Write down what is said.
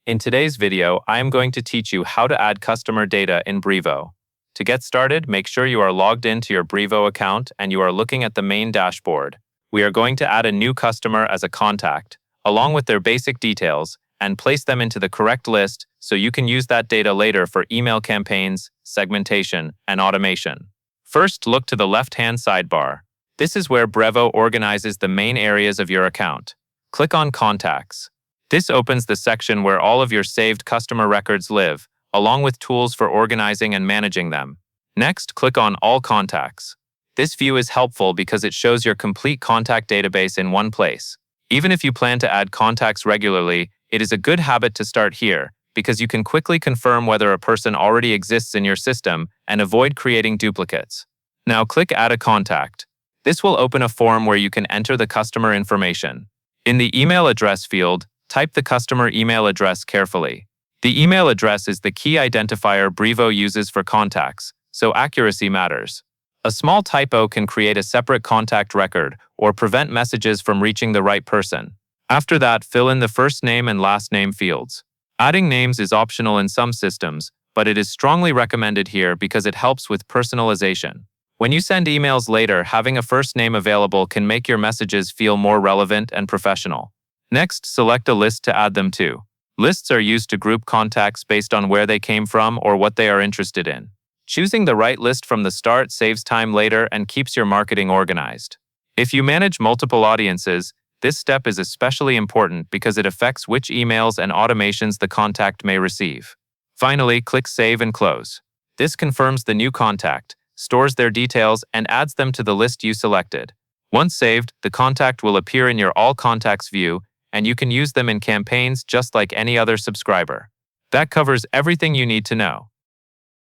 In today's video, I am going to teach you how to add customer data in Brevo. To get started, make sure you are logged into your Brevo account and you are looking at the main dashboard. We are going to add a new customer as a contact, along with their basic details, and place them into the correct list so you can use that data later for email campaigns, segmentation, and automation. First, look to the left-hand sidebar. This is where Brevo organizes the main areas of your account. Click on Contacts. This opens the section where all of your saved customer records live, along with tools for organizing and managing them. Next, click on All Contacts. This view is helpful because it shows your complete contact database in one place. Even if you plan to add contacts regularly, it is a good habit to start here, because you can quickly confirm whether a person already exists in your system and avoid creating duplicates. Now click Add a Contact. This will open a form where you can enter the customer information. In the email address field, type the customer email address carefully. The email address is the key identifier Brevo uses for contacts, so accuracy matters. A small typo can create a separate contact record or prevent messages from reaching the right person. After that, fill in the first name and last name fields. Adding names is optional in some systems, but it is strongly recommended here because it helps with personalization. When you send emails later, having a first name available can make your messages feel more relevant and professional. Next, select a list to add them to. Lists are used to group contacts based on where they came from or what they are interested in. Choosing the right list from the start saves time later and keeps your marketing organized. If you manage multiple audiences, this step is especially important because it affects which emails and automations the contact may receive. Finally, click Save and Close. This confirms the new contact, stores their details, and adds them to the list you selected. Once saved, the contact will appear in your All Contacts view, and you can use them in campaigns just like any other subscriber. That covers everything you need to know.